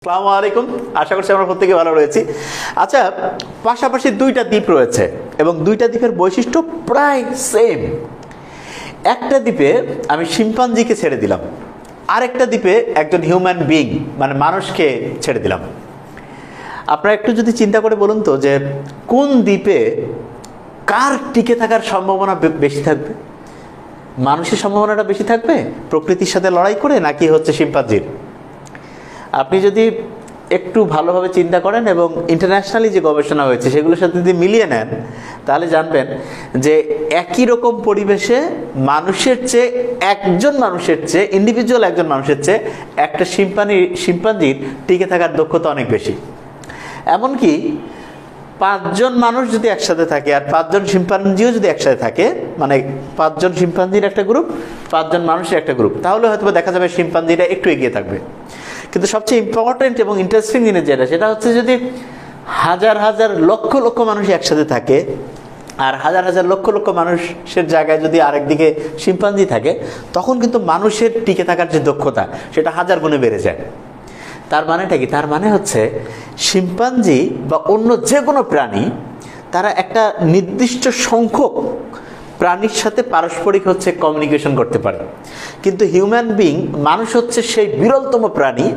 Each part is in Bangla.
আসসালামু আলাইকুম। আশা করছি আমরা প্রত্যেকে ভালো রয়েছি। আচ্ছা, পাশাপাশি দুইটা দ্বীপ রয়েছে এবং দুইটা দ্বীপের বৈশিষ্ট্য প্রায় সেম। একটা দ্বীপে আমি শিম্পাঞ্জিকে ছেড়ে দিলাম, আরেকটা দ্বীপে একজন হিউম্যান বিইং মানে মানুষকে ছেড়ে দিলাম। আপনারা একটু যদি চিন্তা করে বলুন তো যে কোন দ্বীপে কার টিকে থাকার সম্ভাবনা বেশি থাকবে? মানুষের সম্ভাবনাটা বেশি থাকবে প্রকৃতির সাথে লড়াই করে, নাকি হচ্ছে শিম্পাঞ্জির? আপনি যদি একটু ভালোভাবে চিন্তা করেন এবং ইন্টারন্যাশনালি যে গবেষণা হয়েছে সেগুলোর সাথে যদি মিলিয়ে নেন, তাহলে জানবেন যে একই রকম পরিবেশে একজন মানুষের চেয়ে ইন্ডিভিজুয়াল একজন মানুষের চেয়ে একটা শিম্পাঞ্জির টিকে থাকার দক্ষতা অনেক বেশি। এমনকি 5 জন মানুষ যদি একসাথে থাকে আর 5 জন শিম্পাঞ্জিও যদি একসাথে থাকে, মানে 5 জন শিম্পাঞ্জির একটা গ্রুপ, 5 জন মানুষের একটা গ্রুপ, তাহলে হয়তো দেখা যাবে শিম্পাঞ্জিরা একটু এগিয়ে থাকবে। কিন্তু সবচেয়ে ইম্পর্টেন্ট এবং ইন্টারেস্টিং জিনিস সেটা হচ্ছে যদি হাজার হাজার লক্ষ লক্ষ মানুষ একসাথে থাকে আর হাজার হাজার লক্ষ লক্ষ মানুষের জায়গায় যদি আরেকদিকে শিম্পাঞ্জি থাকে, তখন কিন্তু মানুষের টিকে থাকার যে দক্ষতা সেটা 1000 গুণে বেড়ে যায়। তার মানেটা কি? তার মানে হচ্ছে শিম্পাঞ্জি বা অন্য যে কোনো প্রাণী তারা একটা নির্দিষ্ট সংখ্যক প্রাণীর সাথে পারস্পরিক হচ্ছে কমিউনিকেশন করতে পারে, কিন্তু হিউম্যান বিইং মানুষ হচ্ছে সেই বিরলতম প্রাণী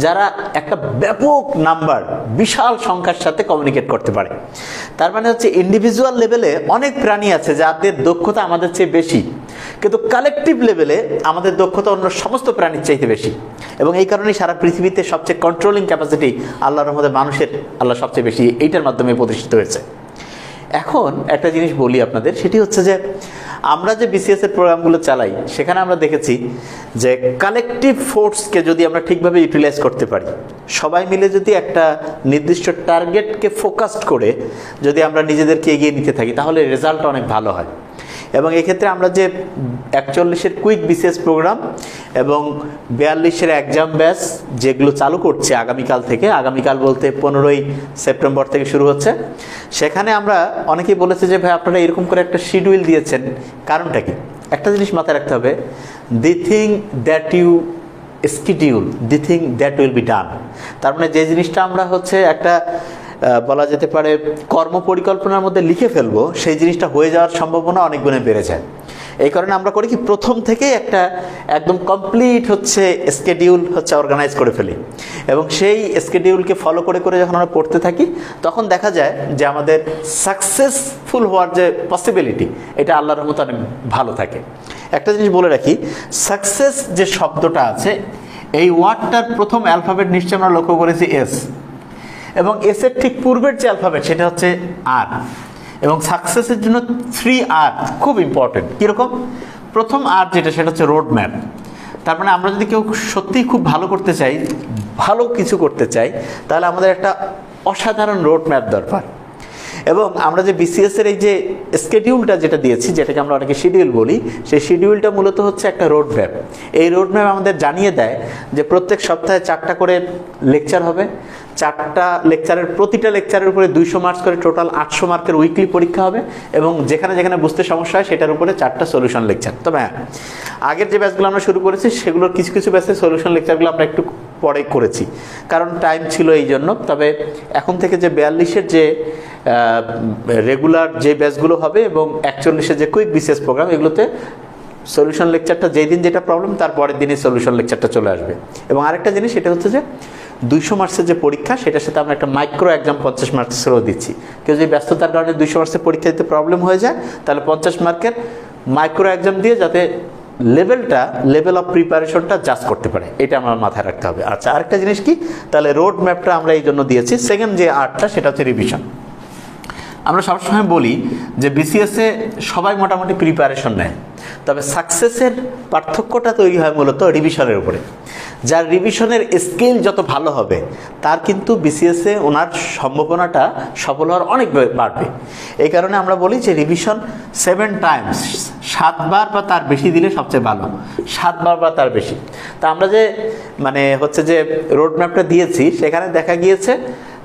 যারা একটা ব্যাপক নাম্বার বিশাল সংখ্যার সাথে কমিউনিকেট করতে পারে। তার মানে হচ্ছে ইন্ডিভিজুয়াল লেভেলে অনেক প্রাণী আছে যাদের দক্ষতা আমাদের চেয়ে বেশি, কিন্তু কালেকটিভ লেভেলে আমাদের দক্ষতা অন্য সমস্ত প্রাণীর চাইতে বেশি। এবং এই কারণেই সারা পৃথিবীতে সবচেয়ে কন্ট্রোলিং ক্যাপাসিটি আল্লাহর রহমতে আল্লাহ সবচেয়ে বেশি এইটার মাধ্যমে প্রতিষ্ঠিত হয়েছে। এখন একটা জিনিস বলি আপনাদের, সেটি হচ্ছে যে আমরা যে বিসিএস এর প্রোগ্রামগুলো চালাই সেখানে আমরা দেখেছি যে কালেকটিভ ফোর্সকে যদি আমরা ঠিকভাবে ইউটিলাইজ করতে পারি, সবাই মিলে যদি একটা নির্দিষ্ট টার্গেটকে ফোকাসড করে যদি আমরা নিজেদেরকে এগিয়ে নিতে থাকি, তাহলে রেজাল্ট অনেক ভালো হয়। এবং এক্ষেত্রে আমরা যে 41-এর কুইক বিসিএস প্রোগ্রাম এবং 42-এর এক্সাম ব্যাচ যেগুলো চালু করছে আগামীকাল থেকে, আগামীকাল বলতে 15ই সেপ্টেম্বর থেকে শুরু হচ্ছে, সেখানে আমরা অনেকেই বলেছে যে ভাই আপনারা এরকম করে একটা শিডিউল দিয়েছেন, কারণটা কি? একটা জিনিস মাথায় রাখতে হবে, the thing that you schedule, the thing that will be done. তার মানে যে জিনিসটা আমরা হচ্ছে একটা বলা যেতে পারে কর্ম পরিকল্পনার মধ্যে লিখে ফেলবো, সেই জিনিসটা হয়ে যাওয়ার সম্ভাবনা অনেক গুণে বেড়ে যায়। এই কারণে আমরা করি কি, প্রথম থেকেই একটা একদম কমপ্লিট হচ্ছে স্কেডিউল হচ্ছে অর্গানাইজ করে ফেলি এবং সেই স্কেডিউলকে ফলো করে করে যখন আমরা পড়তে থাকি, তখন দেখা যায় যে আমাদের সাকসেসফুল হওয়ার যে পসিবিলিটি এটা আল্লাহর রহমতে অনেক ভালো থাকে। একটা জিনিস বলে রাখি, সাকসেস যে শব্দটা আছে, এই ওয়ার্ডটার প্রথম অ্যালফাবেট নিশ্চয়ই আমরা লক্ষ্য করেছি এস, এবং এস এর ঠিক পূর্বের যে অ্যালফাবেট সেটা হচ্ছে আর। এবং সাকসেসের জন্য 3R খুব ইম্পর্টেন্ট। কীরকম? প্রথম আর যেটা সেটা হচ্ছে রোড ম্যাপ। তার মানে আমরা যদি কেউ সত্যিই খুব ভালো করতে চাই, ভালো কিছু করতে চাই, তাহলে আমাদের একটা অসাধারণ রোড ম্যাপ দরকার। এবং আমরা যে বিসিএস-এর এই যে স্কেডিউলটা যেটা দিয়েছি, যেটাকে আমরা অনেকে শিডিউল বলি, সেই শিডিউলটা মূলত হচ্ছে একটা রোড ম্যাপ। এই রোড ম্যাপ আমাদের জানিয়ে দেয় যে প্রত্যেক সপ্তাহে 4টা করে লেকচার হবে, 4টা লেকচারের প্রতিটা লেকচারের উপরে 200 মার্কস করে টোটাল 800 মার্কের উইকলি পরীক্ষা হবে, এবং যেখানে যেখানে বুঝতে সমস্যা হয় সেটার উপরে 4টা সলিউশন লেকচার। তবে হ্যাঁ, আগের যে ব্যাচগুলো আমরা শুরু করেছি সেগুলোর কিছু কিছু ব্যাচের সলিউশন লেকচারগুলো আমরা একটু পরে করেছি, কারণ টাইম ছিল এই জন্য। তবে এখন থেকে যে 42-এর যে রেগুলার যে ব্যাচগুলো হবে এবং 41-এর যে কুইক বিসিএস প্রোগ্রাম, এগুলোতে সলিউশন লেকচারটা যেই দিন যেটা প্রবলেম তার পরের দিনই সলিউশন লেকচারটা চলে আসবে। এবং আরেকটা জিনিস সেটা হচ্ছে যে 200 মার্কসের যে পরীক্ষা সেটার সাথে আমরা একটা মাইক্রো এক্সাম 50 মার্কসেরও দিচ্ছি। কেউ যদি ব্যস্ততার কারণে 200 মার্কসের পরীক্ষা দিতে প্রবলেম হয়ে যায়, তাহলে 50 মার্কের মাইক্রো এক্সাম দিয়ে যাতে লেভেল অফ প্রিপারেশনটা জাজ করতে পারে, এটা আমার মাথায় রাখতে হবে। আচ্ছা, আরেকটা জিনিস কি, তাহলে রোড ম্যাপটা আমরা এই জন্য দিয়েছি। সেকেন্ড যে আর্টটা সেটা হচ্ছে রিভিশন। আমরা সবসময় বলি যে বিসিএসে সবাই মোটামুটি প্রিপারেশন নেয়, তবে সাকসেসের পার্থক্যটা তৈরি হয় মূলত রিভিশনের উপরে। যার রিভিশনের স্কিল যত ভালো হবে তার কিন্তু বিসিএসে ওনার সম্ভাবনাটা সফল হওয়ার অনেক বাড়বে। এই কারণে আমরা বলি যে রিভিশন 7 টাইমস, 7 বার বা তার বেশি দিলে সবচেয়ে ভালো, 7 বার বা তার বেশি। তা আমরা যে মানে হচ্ছে যে রোড ম্যাপটা দিয়েছি, সেখানে দেখা গিয়েছে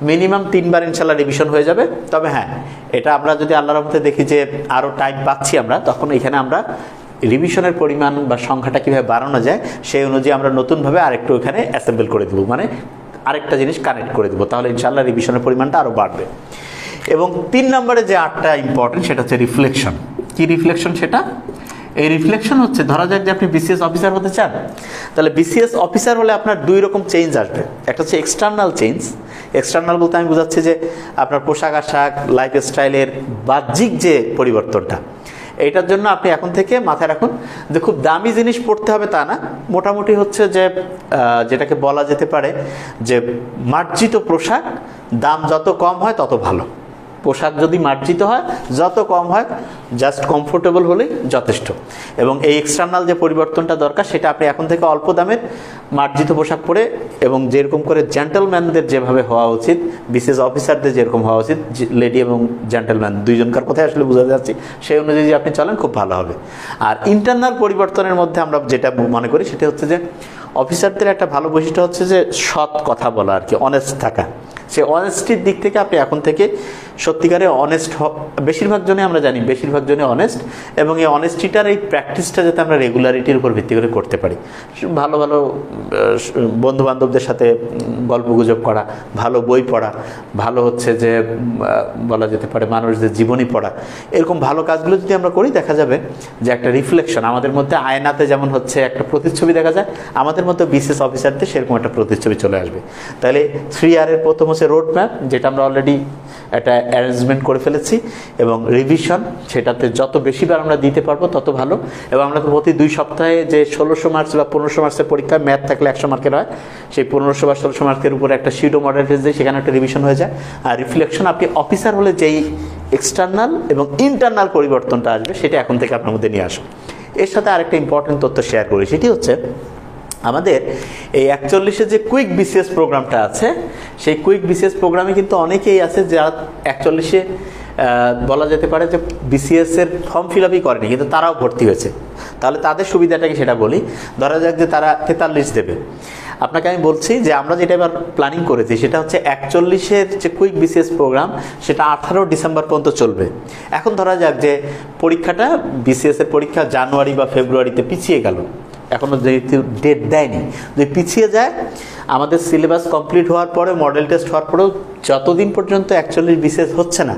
মিনিমাম 3 বার ইনশাল্লাহ রিভিশন হয়ে যাবে। তবে হ্যাঁ, এটা আমরা যদি আল্লাহর রহমতে দেখি যে আরও টাইম পাচ্ছি আমরা, তখন এখানে আমরা রিভিশনের পরিমাণ বা সংখ্যাটা কীভাবে বাড়ানো যায় সেই অনুযায়ী আমরা নতুনভাবে আরেকটু এখানে অ্যাসেম্বল করে দেবো। মানে আরেকটা জিনিস কানেক্ট করে দেবো, তাহলে ইনশাআল্লাহ রিভিশনের পরিমাণটা আরও বাড়বে। এবং 3 নম্বরে যে আর্টটা ইম্পর্টেন্ট সেটা হচ্ছে রিফ্লেকশন। কি রিফ্লেকশন সেটা? এই রিফ্লেকশন হচ্ছে, ধরা যাক যে আপনি বিসিএস অফিসার হতে চান, তাহলে বিসিএস অফিসার হলে আপনার 2 রকম চেঞ্জ আসবে। একটা হচ্ছে এক্সটার্নাল চেঞ্জ। এক্সটার্নাল বলতে আমি বোঝাচ্ছি যে আপনার পোশাক আশাক, লাইফস্টাইলের বাহ্যিক যে পরিবর্তনটা, এইটার জন্য আপনি এখন থেকে মাথায় রাখুন যে খুব দামি জিনিস পড়তে হবে তা না, মোটামুটি হচ্ছে যে যেটাকে বলা যেতে পারে যে মার্জিত পোশাক, দাম যত কম হয় তত ভালো। পোশাক যদি মার্জিত হয়, যত কম হয়, জাস্ট কমফোর্টেবল হলেই যথেষ্ট। এবং এই এক্সটার্নাল যে পরিবর্তনটা দরকার সেটা আপনি এখন থেকে অল্প দামের মার্জিত পোশাক পরে, এবং যেরকম করে জেন্টলম্যানদের যেভাবে হওয়া উচিত, বিসিএস অফিসারদের যেরকম হওয়া উচিত, লেডি এবং জেন্টলম্যান দুইজনকার কথাই আসলে বোঝা যাচ্ছে, সেই অনুযায়ী যে আপনি চলেন খুব ভালো হবে। আর ইন্টারনাল পরিবর্তনের মধ্যে আমরা যেটা মনে করি সেটা হচ্ছে যে অফিসারদের একটা ভালো বৈশিষ্ট্য হচ্ছে যে সৎ কথা বলা, আর কি, অনেস্ট থাকা। সে অনেস্টির দিক থেকে আপনি এখন থেকে সত্যিকারে অনেস্ট, বেশিরভাগ জনে আমরা জানি বেশিরভাগ জনে অনেস্ট, এবং এই অনেস্টিটার এই প্র্যাকটিসটা যাতে আমরা রেগুলারিটির উপর ভিত্তি করে করতে পারি। ভালো ভালো বন্ধুবান্ধবদের সাথে গল্পগুজব করা, ভালো বই পড়া, ভালো হচ্ছে যে বলা যেতে পারে মানুষদের জীবনী পড়া, এরকম ভালো কাজগুলো যদি আমরা করি, দেখা যাবে যে একটা রিফ্লেকশন আমাদের মধ্যে, আয়নাতে যেমন হচ্ছে একটা প্রতিচ্ছবি দেখা যায়, আমাদের মধ্যে বিসিএস অফিসারদের সেরকম একটা প্রতিচ্ছবি চলে আসবে। তাহলে 3R এর প্রথম হচ্ছে রোড ম্যাপ, যেটা আমরা অলরেডি একটা অ্যারেঞ্জমেন্ট করে ফেলেছি, এবং রিভিশন, সেটাতে যত বেশিবার আমরা দিতে পারবো তত ভালো। এবং আমরা তো প্রতি 2 সপ্তাহে যে 1600 মার্কস বা 1500 মার্কসের পরীক্ষা, ম্যাথ থাকলে 100 মার্কের হয়, সেই 1500 বা 1600 মার্কের উপরে একটা শিট ও মডেল টেস্ট দিয়ে সেখানে একটা রিভিশন হয়ে যায়। আর রিফ্লেকশন, আপনি অফিসার হলে যেই এক্সটার্নাল এবং ইন্টারনাল পরিবর্তনটা আসবে সেটা এখন থেকে আপনার মধ্যে নিয়ে আসুন। এর সাথে আরেকটা ইম্পর্টেন্ট তথ্য শেয়ার করি, সেটি হচ্ছে আমাদের এই 41-এর যে কুইক বিসিএস প্রোগ্রামটা আছে, সেই কুইক বিসিএস প্রোগ্রামে কিন্তু অনেকেই আছে যারা 41-এ বলা যেতে পারে যে বিসিএস এর ফর্ম ফিল আপই করেনি, কিন্তু তারাও ভর্তি হয়েছে। তাহলে তাদের সুবিধাটাকে সেটা বলি। ধরা যাক যে তারা 43 দেবে। আপনাকে আমি বলছি যে আমরা যেটা এবার প্ল্যানিং করেছি সেটা হচ্ছে 41-এর যে কুইক বিসিএস প্রোগ্রাম, সেটা 18 ডিসেম্বর পর্যন্ত চলবে। এখন ধরা যাক যে পরীক্ষাটা, বিসিএস এর পরীক্ষা জানুয়ারি বা ফেব্রুয়ারিতে পিছিয়ে গেল, এখনও যেহেতু ডেট দেয়নি, যদি পিছিয়ে যায়, আমাদের সিলেবাস কমপ্লিট হওয়ার পরে, মডেল টেস্ট হওয়ার পরেও যতদিন পর্যন্ত 41 বিসিএস হচ্ছে না,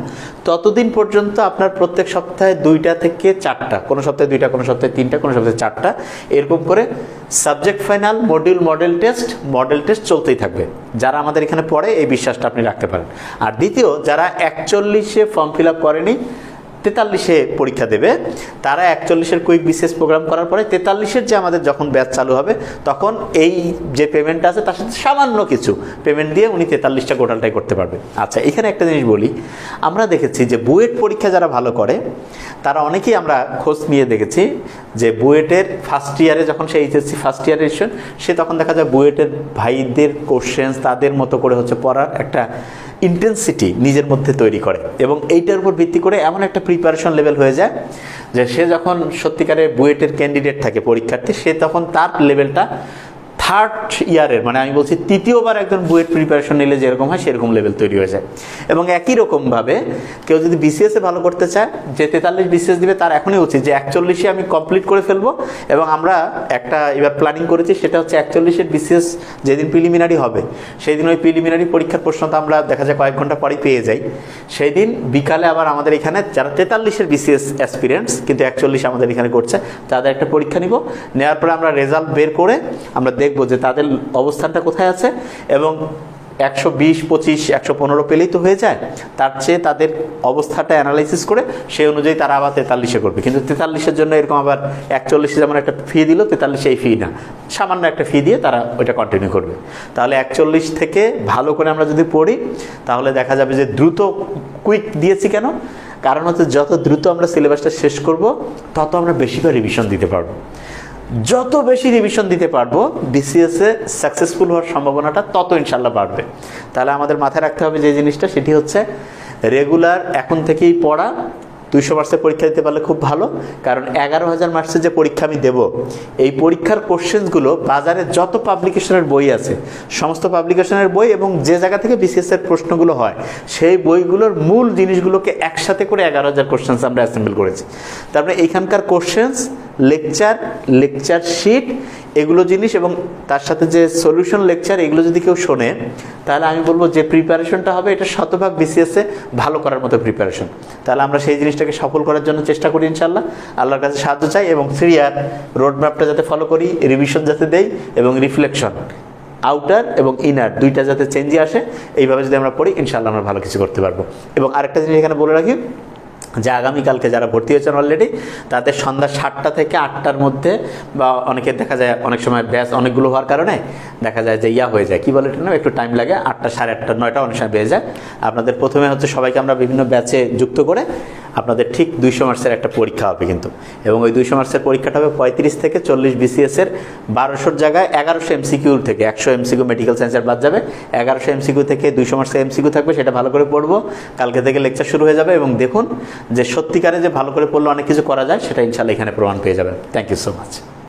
ততদিন পর্যন্ত আপনার প্রত্যেক সপ্তাহে 2টা থেকে 4টা, কোনো সপ্তাহে 2টা, কোনো সপ্তাহে 3টা, কোনো সপ্তাহে 4টা, এরকম করে সাবজেক্ট ফাইনাল, মডেল টেস্ট চলতেই থাকবে। যারা আমাদের এখানে পড়ে, এই বিশ্বাসটা আপনি রাখতে পারেন। আর দ্বিতীয়, যারা 41-এ ফর্ম ফিল আপ করেনি, 43-এ পরীক্ষা দেবে, তারা 41-এর কুইক বিসিএস প্রোগ্রাম করার পরে 43-এর যে আমাদের যখন ব্যাচ চালু হবে, তখন এই যে পেমেন্ট আছে তার সাথে সামান্য কিছু পেমেন্ট দিয়ে উনি 43টা গোটালটাই করতে পারবে। আচ্ছা, এখানে একটা জিনিস বলি, আমরা দেখেছি যে বুয়েট পরীক্ষা যারা ভালো করে, তারা অনেকেই আমরা খোঁজ নিয়ে দেখেছি যে বুয়েটের ফার্স্ট ইয়ারে, যখন সে এইচএসসি ফার্স্ট ইয়ারে এসেছেন, সে তখন দেখা যায় বুয়েটের ভাইদের কোশ্চেন্স তাদের মতো করে হচ্ছে পড়ার একটা ইন্টেন্সিটি নিজের মধ্যে তৈরি করে, এবং এইটার উপর ভিত্তি করে এমন একটা প্রিপারেশন লেভেল হয়ে যায় যে সে যখন সত্যিকারের বুয়েটের ক্যান্ডিডেট থাকে পরীক্ষার্থী, সে তখন তার লেভেলটা থার্ড ইয়ারের, মানে আমি বলছি তৃতীয়বার একজন বুয়েট প্রিপারেশন নিলে যেরকম হয় সেরকম লেভেল তৈরি হয়ে যায়। এবং একই রকমভাবে কেউ যদি বিসিএসে ভালো করতে চায়, যে 43 বিসিএস দিবে, তার এখনই উচিত যে 41-এ আমি কমপ্লিট করে ফেলবো। এবং আমরা একটা এবার প্ল্যানিং করেছি, সেটা হচ্ছে 41-এর বিসিএস যেদিন প্রিলিমিনারি হবে, সেই দিন ওই প্রিলিমিনারি পরীক্ষার প্রশ্নটা আমরা দেখা যায় কয়েক ঘন্টা পরেই পেয়ে যাই। সেই দিন বিকালে আবার আমাদের এখানে যারা 43-এর বিসিএস অ্যাসপিরেন্টস কিন্তু 41 আমাদের এখানে করছে, তাদের একটা পরীক্ষা নিব। নেওয়ার পরে আমরা রেজাল্ট বের করে আমরা দেখব যে তাদের অবস্থানটা কোথায় আছে, এবং 120, 25, 115 পেলেই তো হয়ে যায়। তার চেয়ে তাদের অবস্থাটা অ্যানালাইসিস করে সেই অনুযায়ী তারা আবার 43-এ করবে। কিন্তু 43-এর জন্য এরকম আবার 41-এ যেমন একটা ফি দিল, 43-এ এই ফি না, সামান্য একটা ফি দিয়ে তারা ওইটা কন্টিনিউ করবে। তাহলে 41 থেকে ভালো করে আমরা যদি পড়ি, তাহলে দেখা যাবে যে দ্রুত কুইক দিয়েছি কেন, কারণ হচ্ছে যত দ্রুত আমরা সিলেবাসটা শেষ করব, তত আমরা বেশি করে রিভিশন দিতে পারবো। যত বেশি রিভিশন দিতে পারবো, বিসিএসে সাকসেসফুল হওয়ার সম্ভাবনাটা তত ইনশাল্লাহ বাড়বে। তাহলে আমাদের মাথায় রাখতে হবে যে জিনিসটা, সেটি হচ্ছে রেগুলার এখন থেকেই পড়া। 200 মার্কসের পরীক্ষা দিতে পারলে খুব ভালো, কারণ 11,000 মার্কসের যে পরীক্ষা আমি দেব, এই পরীক্ষার কোশ্চেন্সগুলো বাজারে যত পাবলিকেশনের বই আছে, সমস্ত পাবলিকেশনের বই এবং যে জায়গা থেকে বিসিএসের প্রশ্নগুলো হয়, সেই বইগুলোর মূল জিনিসগুলোকে একসাথে করে 11,000 কোশ্চেন্স আমরা অ্যাসেম্বল করেছি। তারপরে এইখানকার কোশ্চেন্স লেকচার, লেকচার শিট, এগুলো জিনিস এবং তার সাথে যে সলিউশন লেকচার, এগুলো যদি কেউ শোনে তাহলে আমি বলবো যে প্রিপারেশনটা হবে এটা শতভাগ বিসিএসে ভালো করার মতো প্রিপারেশন। তাহলে আমরা সেই জিনিসটাকে সফল করার জন্য চেষ্টা করি ইনশাল্লাহ, আল্লাহর কাছে সাহায্য চাই এবং 3 ইয়ার রোড ম্যাপটা যাতে ফলো করি, রিভিশন যাতে দেই এবং রিফ্লেকশন আউটার এবং ইনার দুইটা যাতে চেঞ্জে আসে, এইভাবে যদি আমরা পড়ি ইনশাল্লাহ আমরা ভালো কিছু করতে পারবো। এবং আরেকটা জিনিস এখানে বলে রাখি যে আগামীকালকে যারা ভর্তি হয়েছেন অলরেডি তাদের সন্ধ্যা 7টা থেকে 8টার মধ্যে, বা অনেকে দেখা যায় অনেক সময় ব্যাচ অনেকগুলো হওয়ার কারণে দেখা যায় যে হয়ে যায়, কি বলে এটা না, একটু টাইম লাগে, 8টা, 8:30, 9টা অনেক সময় বেজে যায়। আপনাদের প্রথমে হচ্ছে সবাইকে আমরা বিভিন্ন ব্যাচে যুক্ত করে আপনাদের ঠিক 200 মার্কসের একটা পরীক্ষা হবে কিন্তু, এবং ওই 200 মার্কসের পরীক্ষাটা হবে 35 থেকে 40 বিসিএসের 1200 জায়গায় 1100 এমসিকিউ থেকে, 100 এমসিকিউ মেডিকেল সায়েন্সের বাদ যাবে, 1100 এমসিকিউ থেকে 200 মার্কসের এমসিকিউ থাকবে, সেটা ভালো করে পড়বো। কালকে থেকে লেকচার শুরু হয়ে যাবে এবং দেখুন যে সত্যিকারে যে ভালো করে পড়লে অনেক কিছু করা যায় সেটা ইনশাল্লাহ এখানে প্রমাণ পেয়ে যাবেন। Thank you so much.